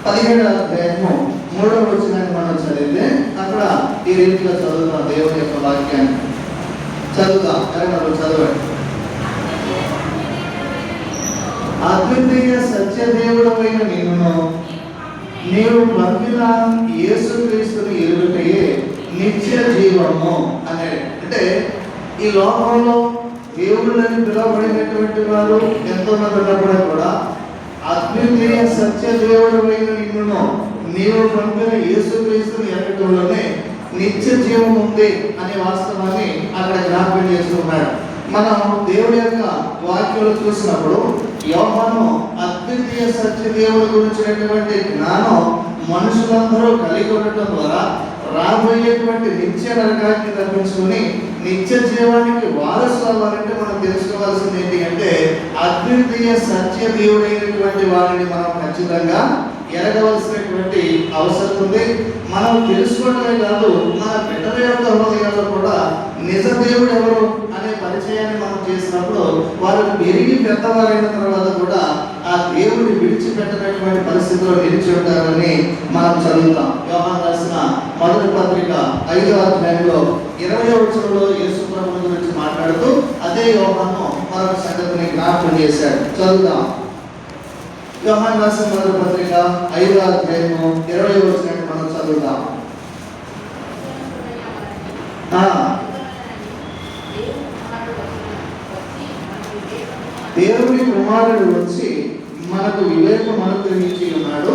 17వ అధ్యాయము 3వ వచనాన్ని మనం చదివితే అక్కడ ఈ రీతిగా చదువుతాం. దేవుని యొక్క వాక్యాన్ని చదువుతాం. ఎవరు చదవండి. అద్వితీయ సత్యదేవుడమైన నిన్ను నీవు పంపిన యేసుక్రీస్తుని ఎరుగుటయే నిత్య జీవము అనేది. అంటే ఈ లోకంలో దేవుళ్ళని పిలువబడినటువంటి వారు ఎంతో మంది ఉన్నప్పుడు కూడా అద్వితీయ సత్యదేవుడమైన నిన్ను నీవు పంపిన యేసుక్రీస్తుని ఎరగటంలోనే నిత్య జీవం ఉంది అనే వాస్తవాన్ని అక్కడ జ్ఞాపకం చేస్తున్నాడు. మనం దేవుడి యొక్క వాక్యాలు చూసినప్పుడు యోహాను అద్వితీయ సత్యదేవుడి గురించినటువంటి జ్ఞానం మనుషులందరూ కలిగి ఉండటం ద్వారా రాబోయేటువంటి నిత్య నరకాన్ని తప్పించుకొని నిత్య జీవానికి వారసులు అవ్వాలంటే మనం తెలుసుకోవాల్సింది ఏంటి అంటే అద్వితీయ సత్యదేవుడైనటువంటి వారిని మనం ఖచ్చితంగా ఎరగవలసినటువంటి అవసరం ఉంది. మనం తెలుసుకోవడమే కాదు, మన బిడ్డల యొక్క హృదయాల్లో కూడా నిజ దేవుడు ఎవరు అనే పరిచయాన్ని మనం చేసినప్పుడు వారు పెరిగి పెద్దవారైన తర్వాత కూడా ఆ దేవుడిని విడిచిపెట్టనటువంటి పరిస్థితిలో నిలిచి ఉంటారని మనం చదువుతాం. యోహాను రాసిన మొదటి పత్రిక 5వ అధ్యాయంలో 20వ వచనంలో యేసు ప్రభువు గురించి మాట్లాడుతూ అదే యోహాను మరొక సంగతిని జ్ఞాపకం చేశాడు. చదువుతాం. యోహాను రాసిన మొదటి పత్రిక 5వ అధ్యాయము 20వ వచనాన్ని మనం చదువుతాం. దేవుని కుమారుడు వచ్చి మనకు వివేకం అనుగ్రహించి ఉన్నాడు.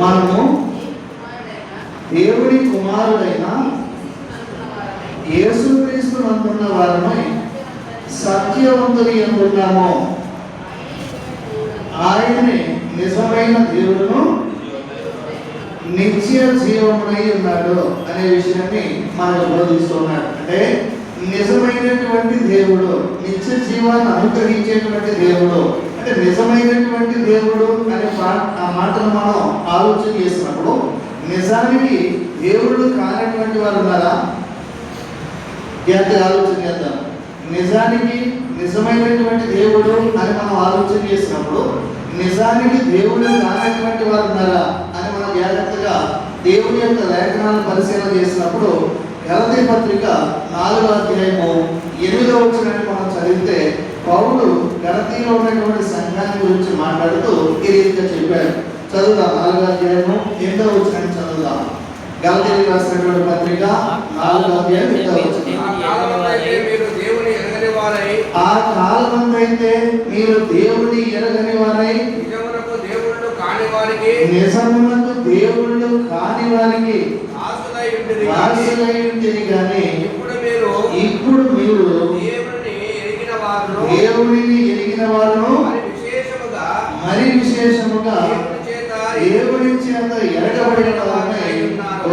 మనము దేవుని కుమారుడైన యేసుక్రీస్తు నందున్న వారమై సత్యవంతుని ఎందున్నాము. ఆయనే నిజమైన దేవుడును నిత్య జీవమునై ఉన్నాడు అనే విషయాన్ని మనకు బోధిస్తున్నాడు. అంటే నిజమైనటువంటి దేవుడు, నిత్య జీవాన్ని అనుగ్రహించేటువంటి దేవుడు, అంటే నిజమైనటువంటి దేవుడు అనే ఆ మాటను మనం ఆలోచన చేసినప్పుడు నిజానికి దేవుడు కానటువంటి వారు ఉన్నారా? ఆలోచన చేద్దాం. నిజానికి నిజమైనటువంటి దేవుడు అని మనం ఆలోచన చేసినప్పుడు నిజానికి దేవుడు కానటువంటి వారు ఉన్నారా అని మనం జాగ్రత్తగా దేవుని యొక్క లేఖనాలను పరిశీలన చేసినప్పుడు గలతీ పత్రిక 4వ అధ్యాయము 8వ వచనాన్ని మనం చదివితే పౌలు గలతీలో ఉన్నటువంటి సంఘాన్ని గురించి మాట్లాడుతూ ఈ రీతిగా చెప్పాడు. చదువుదాం. 4వ అధ్యాయము 8వ వచనాన్ని చదువుదాం. గలతీయులకు రాసినటువంటి పత్రిక 4వ అధ్యాయం 8వ వచనం. ఆ కాలమందైతే మీరు దేవుని ఎరగని వారై నిజమునకు దేవుళ్ళు కాని వారికి వారసులై ఉంటిరి గాని ఇప్పుడు మీరు దేవుడిని ఎరిగిన వారు మరి విశేషముగా దేవుని చేత ఎరగబడిన వారై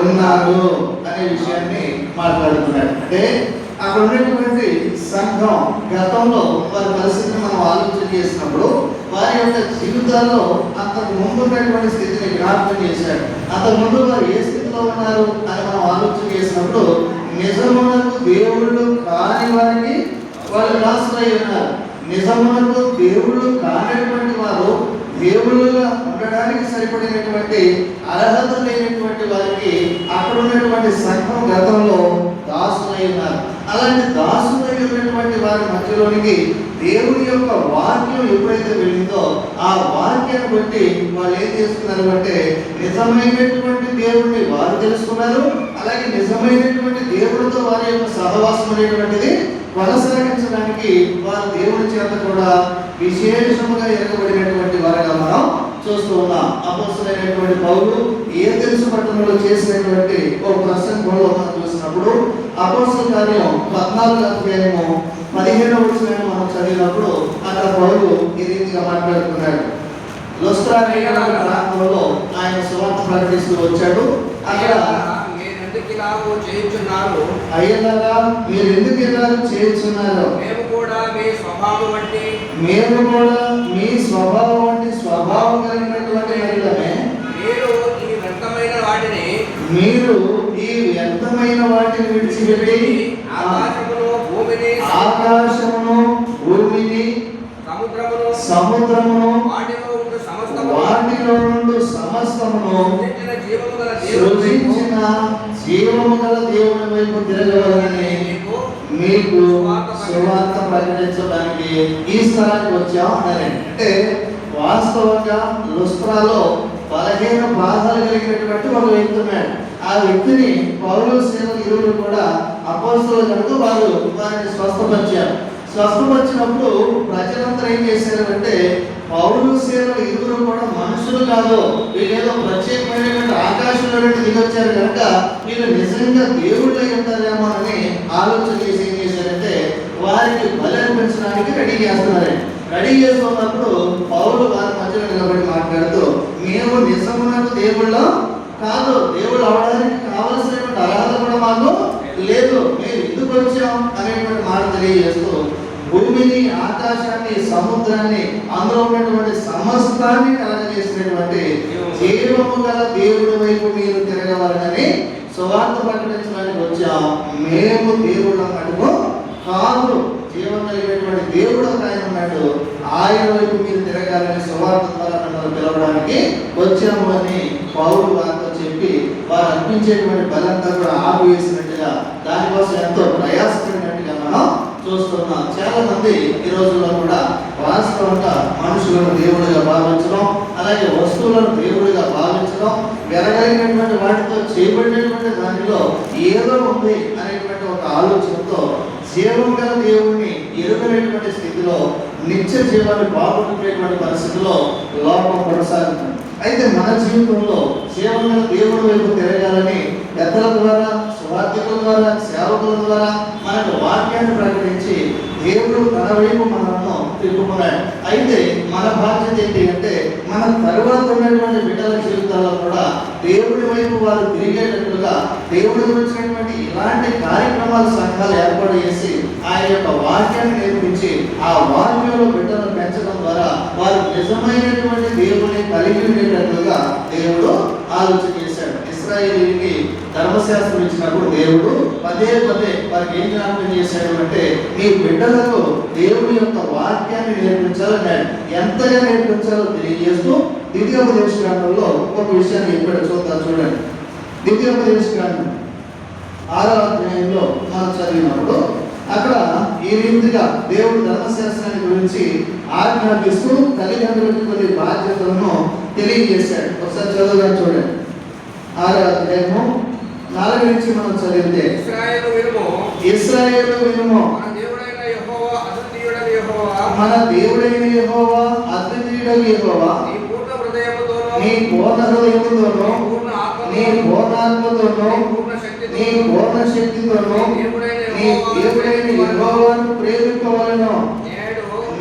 ఉన్నారు అనే విషయాన్ని మాట్లాడుతున్నాడు. అంటే అక్కడ ఉన్నటువంటి సంఘం గతంలో వారి పరిస్థితిని మనం ఆలోచన చేసినప్పుడు వారి యొక్క జీవితాల్లో అంతకు ముందు ఉన్నటువంటి స్థితిని జ్ఞాపకం చేశాడు. అంతకు ముందు వారు ఏ స్థితిలో ఉన్నారు అని మనం ఆలోచన చేసినప్పుడు నిజమునకు దేవుళ్ళు కాని వారికి వాళ్ళు దాసులై ఉన్నారు. నిజమునకు దేవుళ్ళు కానటువంటి వారు దేవుళ్ళుగా ఉండడానికి సరిపడినటువంటి అర్హత లేనటువంటి వారికి అక్కడ ఉన్నటువంటి సంఘం గతంలో దాసులై ఉన్నారు. అలాంటి దాసులై ఉన్నటువంటి వారి మధ్యలోనికి దేవుని యొక్క వాక్యం ఎప్పుడైతే వెళ్ళిందో ఆ వాక్యాన్ని బట్టి వాళ్ళు ఏం చేసుకున్నారు అంటే నిజమైనటువంటి దేవుడిని వారు తెలుసుకున్నారు. అలాగే నిజమైనటువంటి దేవుడితో వారి యొక్క సహవాసం అనేటువంటిది కొనసాగించడానికి వారు దేవుడి చేత కూడా విశేషముగా ఎరగబడినటువంటి వారిగా మనం చూస్తూ ఉన్నాం. అపోస్తలుడైనటువంటి పౌలు ఏథెన్సు పట్టణంలో చేసినటువంటి ఒక ప్రసంగంలో మనం చూసినప్పుడు అపోస్తల కార్యం 14వ అధ్యాయము 15వ వచనాన్ని మనం చదివినప్పుడు అక్కడ పౌలు ఈ రీతిగా మాట్లాడుతున్నాడు. లుస్త్రా ప్రాంతంలో ఆయన సువార్త ప్రకటిస్తూ వచ్చాడు. అక్కడ అయ్యలారా మీరు ఎందుకు ఇలా చేయుచున్నారు? మేము కూడా మీ స్వభావం వంటి స్వభావం కలిగినటువంటి వారినే మీరు ఈ వ్యర్థమైన వాటిని విడిచిపెట్టి ఆకాశమును భూమిని సముద్రమును సమస్తమును సృజించిన జీవము గల దేవుని వైపు తిరగవాలని మీకు సువార్త ప్రకటించడానికి ఈ స్థలానికి వచ్చాం అన్నారు. అంటే వాస్తవంగా లుస్త్రాలో బలహీన బాధలు కలిగినటువంటి ఒక వ్యక్తి ఉన్నాడు. ఆ వ్యక్తిని పౌలు సేవకులు ఇరువురు కూడా అపోస్తలులు కనుక వారిని స్వస్థపరిచారు. స్వస్థపరిచినప్పుడు ప్రజలందరూ ఏం చేశారు అంటే, పౌలు సేవకులు ఇరువురు కూడా మనుషులు కాదు, వీళ్ళేదో ప్రత్యేకమైనటువంటి ఆకాశంలో దిగొచ్చారు కనుక వీళ్ళు నిజంగా దేవుళ్ళై ఉంటారేమో అని ఆలోచన చేసి ఏం చేశారంటే వారికి బలి అర్పించడానికి రెడీ చేస్తున్నారు. రెడీ చేస్తున్నప్పుడు పౌలు వారి మధ్యలో నిలబడి మాట్లాడుతూ, మేము నిజమునకు దేవుళ్ళం కాదు, దేవుడు అవడానికి కావలసినటువంటి అర్హత కూడా మాకు లేదు, మేము ఎందుకు వచ్చాం అనేటువంటి మాట తెలియజేస్తూ భూమిని, ఆకాశాన్ని, సముద్రాన్ని, అందులో ఉన్నటువంటి సమస్తాన్ని కలగజేసినటువంటి జీవము గల దేవుడి వైపు మీరు తిరగవాలని సువార్త ప్రకటించడానికి వచ్చాం. మేము దేవుడు అన్నట్టు కాదు, జీవం కలిగినటువంటి దేవుడు ఆయన ఉన్నాడు, ఆయన వైపు మీరు తిరగాలని సువార్త ద్వారా నన్ను పిలవడానికి వచ్చాము అని పౌలు వారితో చెప్పి వారు అర్పించేటువంటి బలంతా కూడా ఆపివేసినట్టుగా, దానికోసం ఎంతో ప్రయాసపడినట్టుగా మనం చూస్తున్నాం. చాలా మంది ఈ రోజుల్లో కూడా వాస్తవంగా మనుషులను దేవుడిగా భావించడం, అలాగే వస్తువులను దేవుడిగా భావించడం, వెరగలిగినటువంటి వాటితో చేయబడినటువంటి దానిలో ఏదో ఉంది అనేటువంటి ఒక ఆలోచనతో జీవం గల దేవుడిని ఎరుగలేటువంటి స్థితిలో నిత్య జీవాన్ని బాగుంటున్నటువంటి పరిస్థితిలో లోపం కొనసాగుతుంది. అయితే మన జీవితంలో జీవం గల దేవుడి వైపు తిరగాలని పెద్దల ద్వారా, సువార్తికుల ద్వారా, సేవకుల ద్వారా మనకు వాక్యాన్ని ప్రకటించి దేవుడు తన వైపు మనల్ని తిప్పుకున్నాడు. అయితే మన బాధ్యత ఏంటి అంటే, మన తరువాత ఉన్నటువంటి బిడ్డల జీవితాల్లో కూడా దేవుడి వైపు వారు తిరిగేటట్లుగా దేవుడి గురించినటువంటి ఇలాంటి కార్యక్రమాలు సంఘాలు ఏర్పాటు చేసి ఆయన యొక్క వాక్యాన్ని నేర్పించి ఆ వాక్యంలో బిడ్డలను పెంచడం ద్వారా వారు నిజమైనటువంటి దేవుని కలిగి ఉండేటట్లుగా దేవుడు ఆలోచన చేశాడు. ఇశ్రాయేలీయులకి ధర్మశాస్త్రం ఇచ్చినప్పుడు దేవుడు పదే వారికి ఏం జ్ఞాపకం చేశాడు అంటే, మీ బిడ్డలకు దేవుని యొక్క వాక్యాన్ని నేర్పించాలన్నాడు. ఎంతగా నేర్పించాలో తెలియజేస్తూ ద్వితీయోపదేశకాండంలో ఒక విషయాన్ని ఇక్కడ చూడండి. ద్వితీయోపదేశకాండం 6వ అధ్యాయంలో మనం చదివినప్పుడు అక్కడ ఈ రీతిగా దేవుడు ధర్మశాస్త్రాన్ని గురించి ఆజ్ఞాపిస్తూ తల్లిదండ్రులకు కొన్ని బాధ్యతలను తెలియజేశాడు. ఒకసారి చదువుదాం చూడండి. 6వ అధ్యాయము 4 నుంచి మనం చదివితే, ఇశ్రాయేలు వినుము, మన దేవుడైన యెహోవా అద్వితీయుడైన యెహోవా నీ పూర్ణ హృదయముతోనూ, నీ పూర్ణ ఆత్మతోనూ, నీ పూర్ణ శక్తితోనూ నీ దేవుడైన యెహోవాను ప్రేమింపవలెను.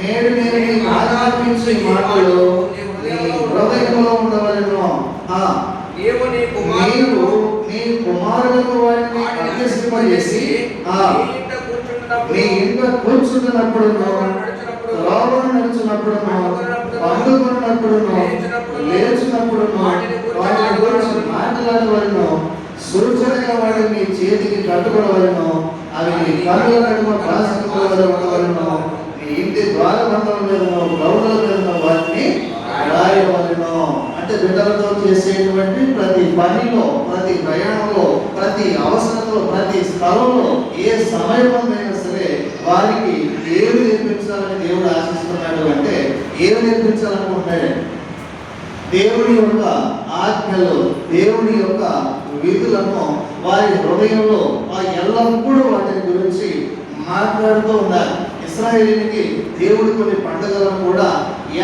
నేడు నేను నీకు ఆజ్ఞాపించే మాటలు నీ హృదయములో ఉండవలెను. నీవు నీ కుమారులకు వాటిని అభ్యసింపజేసి నీ ఇంట కూర్చుంటున్నప్పుడును, త్రోవను నడుచున్నప్పుడును, పండుకున్నప్పుడును, లేచినప్పుడును వాటిని గురించి మాట్లాడవలను. సూచనగా వాటిని నీ చేతికి కట్టుకోవలను. అవి నీ కన్నుల నడుమ రాసుకోవలను. నీ ఇంటి ద్వారబంధం మీదను, గౌడల మీదను వాటిని రాయవలను. అంటే బిడ్డలతో చేసేటువంటి ప్రతి పనిలో, ప్రతి ప్రయాణంలో, ప్రతి అవసరంలో, ప్రతి స్థలంలో, ఏ సమయమైనా సరే వారికి ఏమి నేర్పించాలని దేవుడు ఆశిస్తున్నాడు అంటే, ఏమి నేర్పించాలనుకుంటాడు? దేవుని యొక్క ఆజ్ఞలు, దేవుని యొక్క విధులను వారి హృదయంలో ఎల్లప్పుడూ వాటిని గురించి మాట్లాడుతూ ఉన్నారు. ఇశ్రాయేలీయులకి దేవుడు కొన్ని పండుగలను కూడా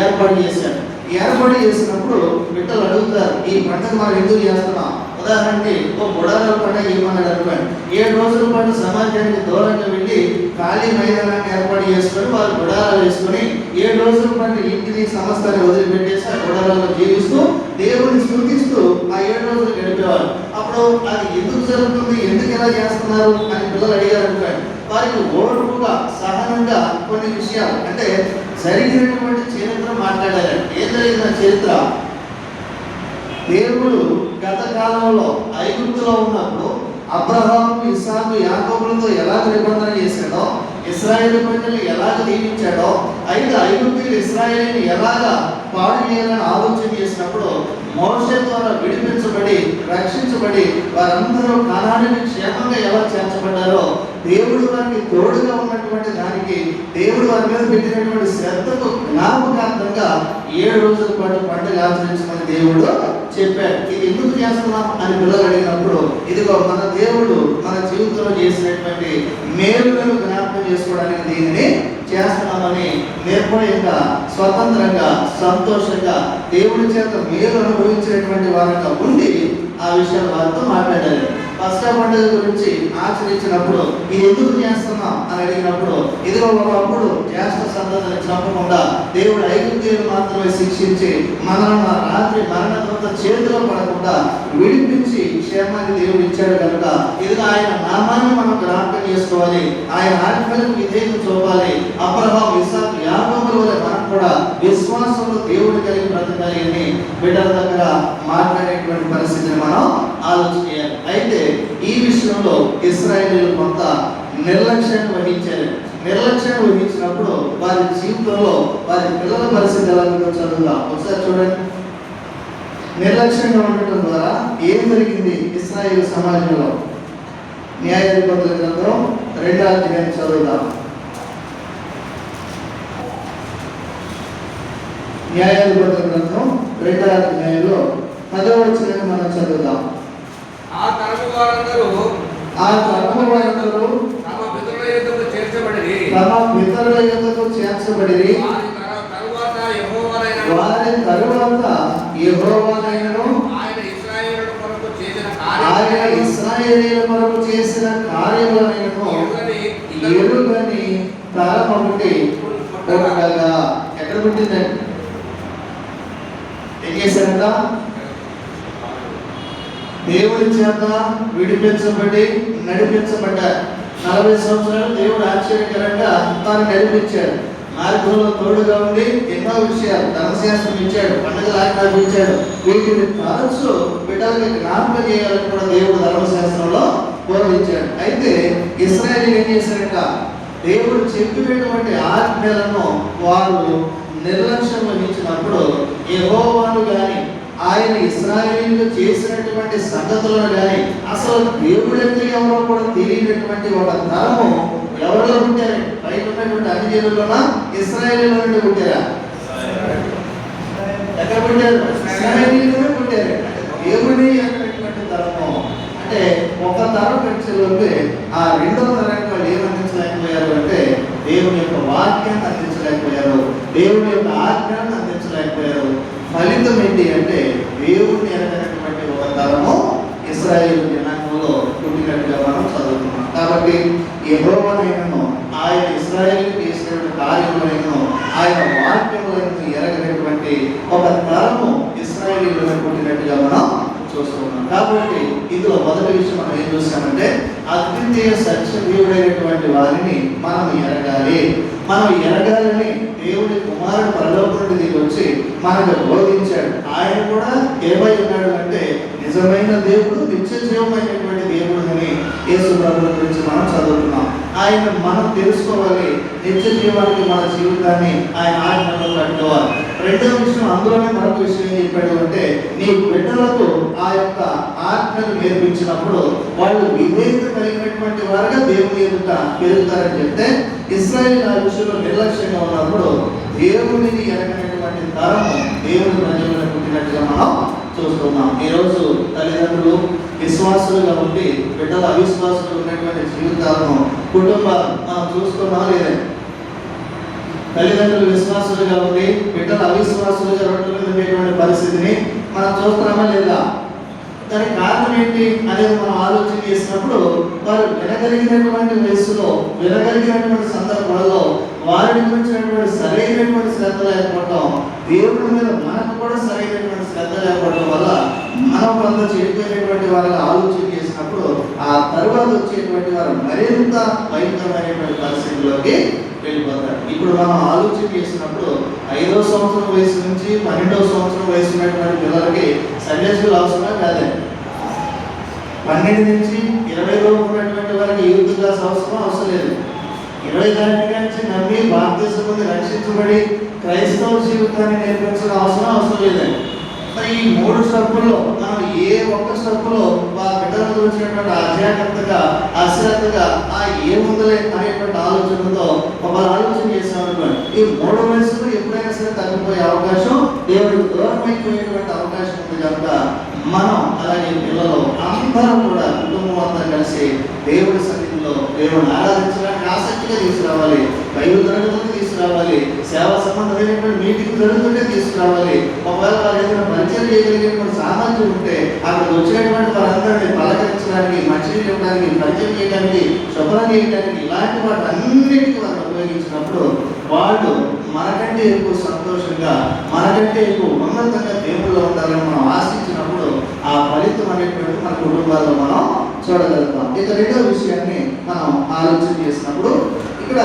ఏర్పాటు చేశాడు. ఏర్పాటు చేసినప్పుడు బిడ్డలు అడుగుతారు, ఈ పండుగ మనం ఎందుకు చేస్తున్నాం? ఉదాహరణకి ఓ గుడారాల పండుగ ఏమన్నాడు అనుకోండి, 7 రోజుల పాటు సమాజానికి దూరంగా వెళ్ళి ఖాళీ మైదానాన్ని ఏర్పాటు చేసుకొని వారు గుడారాలు వేసుకొని 7 రోజుల పాటు ఇంటిని సమస్తాన్ని వదిలిపెట్టేసి ఆ గుడారాల్లో జీవిస్తూ దేవుని స్తుతిస్తూ ఆ 7 రోజులు గడిపేవారు. అప్పుడు అది ఎందుకు జరుగుతుంది, ఎందుకు ఎలా చేస్తున్నారు అని పిల్లలు అడిగారు అనుకోండి, వారికి ఓర్పుగా, సహనంగా కొన్ని విషయాలు అంటే జరిగినటువంటి చరిత్ర మాట్లాడారు. ఏం జరిగిన చరిత్ర? దేవుడు గత కాలంలో ఐగుప్తులో ఉన్నప్పుడు అబ్రహాము, ఇస్సాకు, యాకోబులతో ఎలాగ నిబంధన చేశాడో, ఇశ్రాయేలు ప్రజలు ఎలాగ దీవించాడో, అయితే ఐగుప్తీయులు ఇశ్రాయేలుని ఎలాగ పాడు చేయాలని ఆలోచన చేసినప్పుడు మోషే ద్వారా విడిపించబడి రక్షించబడి వారందరూ కానానికి క్షేమంగా ఎలా చేర్చబడ్డారో, దేవుడు వారికి తోడుగా ఉన్నటువంటి దానికి దేవుడు వారి మీద పెట్టినటువంటి శ్రద్ధకు జ్ఞాపకార్థంగా 7 రోజుల పాటు పండుగ ఆచరించమని దేవుడు చెప్పాడు. ఇది ఎందుకు చేస్తున్నాం అని పిల్లలు అడిగినప్పుడు, ఇదిగో మన దేవుడు మన జీవితంలో చేసినటువంటి మేలులను జ్ఞాపకం చేసుకోవడానికి దీనిని చేస్తున్నామని నిర్భయంగా, స్వతంత్రంగా, సంతోషంగా దేవుడి చేత మేలు అనుభవించినటువంటి వారంగా ఉండి ఆ విషయాలు వారితో మాట్లాడాలి. పస్కా పండుగ గురించి ఆచరించినప్పుడు ఇది ఎందుకు చేస్తున్నాం అని అడిగినప్పుడు, ఇదిగో ఒకప్పుడు జ్యేష్ఠ సంతతిని చంపకుండా దేవుడు ఐగుప్తీయులను మాత్రమే శిక్షించి మనల్ని రాత్రి మరణ దూత చేతిలో పడకుండా విడిపించి క్షేమాన్ని దేవుడు ఇచ్చాడు కనుక ఇదిగో ఆయన నామాన్ని మనం జ్ఞాపకం చేసుకోవాలి, ఆయన ఆజ్ఞలకు విధేయత చూపాలి. అబ్రహాము, ఇస్సాకు, యాకోబుల వలె మనం కూడా విశ్వాసంలో దేవుడు కలిగి బ్రతకాలి అని బిడ్డల దగ్గర మాట్లాడేటువంటి పరిస్థితిని మనం ఆలోచించాలి. అయితే ఈ విషయంలో ఇశ్రాయేలీయులు కొంత నిర్లక్ష్యాన్ని వహించారు. నిర్లక్ష్యాన్ని వహించినప్పుడు వారి జీవితంలో వారి పిల్లల పరిస్థితి ఎలా ఉందో చదువుదాం. ఒకసారి చూడండి. నిర్లక్ష్యంగా ఉండటం ద్వారా ఏం జరిగింది ఇశ్రాయేలు సమాజంలో? న్యాయాధిపతుల గ్రంథం 2వ అధ్యాయం చదువుదాం. న్యాయాధిపతుల గ్రంథం 2వ అధ్యాయంలో 10వ వచనాన్ని మనం చదువుదాం. ఆ తరము వారందరూ తమ పితరుల యొద్దకు చేర్చబడిరి. వారి తరువాత యెహోవానైనను ఆయన ఇశ్రాయేలీయుల కొరకు చేసిన కార్యములనైనను ఎరుగని తరం ఒకటి ఉండగా. ఎక్కడ పుట్టిందండి? ఏం చేశారంట? దేవుడి చేత విడిపించబడి నడిపించబడ్డారు. 40 సంవత్సరాలు దేవుడు ఆశ్చర్యకరంగా తాను నడిపించాడు. మార్గంలో తోడుగా ఉండి ఎన్నో విషయాలు, ధర్మశాస్త్రం ఇచ్చాడు, పండుగలు ఆజ్ఞాపించాడు. వీటిని తరచు బిడ్డలకి జ్ఞాపకం చేయాలని కూడా దేవుడు ధర్మశాస్త్రంలో బోధించాడు. అయితే ఇశ్రాయేలీయులు ఏం చేశారంట? దేవుడు చెప్పినటువంటి ఆజ్ఞలను వారు నిర్లక్ష్యం వహించినప్పుడు యెహోవాను కానీ ఆయన ఇశ్రాయేలీయులు చేసినటువంటి సంగతులను కానీ అసలు దేవుడంటే ఎవరో కూడా తెలియనటువంటి ఒక తరము ఎవరిలో పుట్టారు? బయట ఉన్నటువంటి అన్ని జనుల్లోనా ఇశ్రాయేలీయుల నుండి పుట్టారా? ఎక్కడ పుట్టారు? ఇశ్రాయేలీయులనే పుట్టారు. దేవుడి అనేటువంటి తరము అంటే ఒక తరం కక్షలోకి ఆ 2వ తరానికి వాళ్ళు ఏం అందించలేకపోయారు అంటే దేవుని యొక్క వాక్యాన్ని అందించలేకపోయారు, దేవుని యొక్క ఆజ్ఞాన్ని అందించలేకపోయారు. ఫలితం ఏంటి అంటే దేవుడిని ఎరగనటువంటి ఒక తరము ఇశ్రాయేలు జనాంగంలో పుట్టినట్టుగా మనం చదువుతున్నాం. కాబట్టి యెహోవానైనను ఆయన ఇశ్రాయేలు చేసినటువంటి కార్యములైనను ఆయన వాక్యములను ఎరగనటువంటి ఒక తరము ఇశ్రాయేలీయులను పుట్టినట్టుగా మనం చూస్తున్నాం. కాబట్టి ఇందులో మొదటి విషయం మనం ఏం చూస్తామంటే అద్వితీయ సత్యదేవుడైనటువంటి వారిని మనం ఎరగాలి. మనం ఎరగాలని దేవుడి కుమారుడు పరలోకం నుండి దిగి వచ్చి మనకు బోధించాడు. ఆయన కూడా ఏమై ఉన్నాడు అంటే నిజమైన దేవుడు, నిత్య జీవమైనటువంటి దేవుడు అని యేసు ప్రభువుల గురించి మనం చదువుతున్నాం. ఆయన మనం తెలుసుకోవాలి, నిత్య జీవానికి మన జీవితాన్ని ఆయన ఆజ్ఞలో కట్టుకోవాలి. 2వ విషయం అందులోనే మరొక విషయం ఏం చెప్పాడు అంటే నీ బిడ్డలకు ఆ యొక్క ఆజ్ఞలు నేర్పించినప్పుడు వాళ్ళు విధేయత కలిగినటువంటి వారుగా దేవుని ఎదుట పెరుగుతారని చెప్తే ఇశ్రాయేలు ఆ విషయంలో నిర్లక్ష్యంగా ఉన్నప్పుడు దేవుడిని ఎరగనటువంటి తరము దేవుని ప్రజలను పుట్టినట్టుగా మనం చూస్తున్నాం. ఈరోజు తల్లిదండ్రులు విశ్వాసులుగా ఉండి బిడ్డలు అవిశ్వాసులు ఉన్నటువంటి జీవితాలను, కుటుంబాలు మనం చూస్తున్నాం లేదండి. తల్లిదండ్రులు విశ్వాసులుగా ఉండి బిడ్డలు అవిశ్వాసులుగా రోడ్ల మీద ఉండేటువంటి పరిస్థితిని మనం చూస్తున్నామా లేదా? దానికి కారణం ఏంటి అనేది మనం ఆలోచన చేసినప్పుడు వారు వినగలిగినటువంటి వయసులో, వినగలిగినటువంటి సందర్భాల్లో వారిని గురించినటువంటి సరైనటువంటి శ్రద్ధ లేకపోవడం, దేవుడి మీద మనకు కూడా సరైనటువంటి శ్రద్ధ లేకపోవడం వల్ల మనం కొంత చెడిపోయినటువంటి వారిని ఆలోచన చేసినప్పుడు ఆ తర్వాత వచ్చేటువంటి వారు మరింత భయంకరమైనటువంటి పరిస్థితుల్లోకి వెళ్ళిపోతారు. ఇప్పుడు మనం ఆలోచన చేసినప్పుడు 5వ సంవత్సరం వయసు నుంచి 12వ సంవత్సరం వయసు ఉన్నటువంటి పిల్లలకి సండే స్కూల్ అవసరమే కాదండి. 12 నుంచి 20 లోపు ఉన్నటువంటి వారికి యూత్ క్లాస్ అవసరం లేదు. 20 దాటి నుంచి నమ్మి బాప్తిసం పొంది రక్షించబడి క్రైస్తవ జీవితాన్ని నేర్పించడం అవసరం లేదండి. మరి ఈ 3 స్టెప్పుల్లో మనం ఏ ఒక్క స్టెప్పులో వాళ్ళ బిడ్డలను చూసినటువంటి అజాగ్రత్తగా అశ్రద్ధగా ఏముందలే అనేటువంటి ఆలోచనతో ఒకళ్ళు ఆలోచన చేస్తాం అనుకోండి, ఈ 3 వయసులో ఎప్పుడైనా సరే తగ్గిపోయే అవకాశం, దేవుడు దూరమైపోయేటువంటి అవకాశం ఉంది కనుక మనం అలాగే పిల్లలు అందరం కూడా కుటుంబం అంతా కలిసి దేవుడి సన్నిధిలో దేవుడిని ఆరాధించడానికి ఆసక్తిగా తీసుకురావాలి, బైబిల్ తరగతులకు తీసుకురావాలి, సేవా సంబంధమైనటువంటి మీటింగ్ జరుగుతుంటే తీసుకురావాలి. ఒకవేళ వారు ఏదైనా పరిచయం చేయగలిగేటువంటి సామర్థ్యం ఉంటే అక్కడ వచ్చినటువంటి వారందరినీ పలకరించడానికి, మంచినీళ్ళు ఇవ్వడానికి, పరిచయం చేయడానికి, శుభ్రం చేయడానికి, ఇలాంటి వాటి అన్నిటికీ వారిని ఉపయోగించినప్పుడు వాళ్ళు మనకంటే ఎక్కువ సంతోషంగా, మనకంటే ఎక్కువ ఉన్నతంగా దేవుళ్ళు ఉండాలని మనం ఆశించినప్పుడు ఆ ఫలితం అనేటువంటి మన కుటుంబాల్లో మనం చూడగలుగుతాం. ఇక రెండో విషయాన్ని మనం ఆలోచన చేసినప్పుడు ఇక్కడ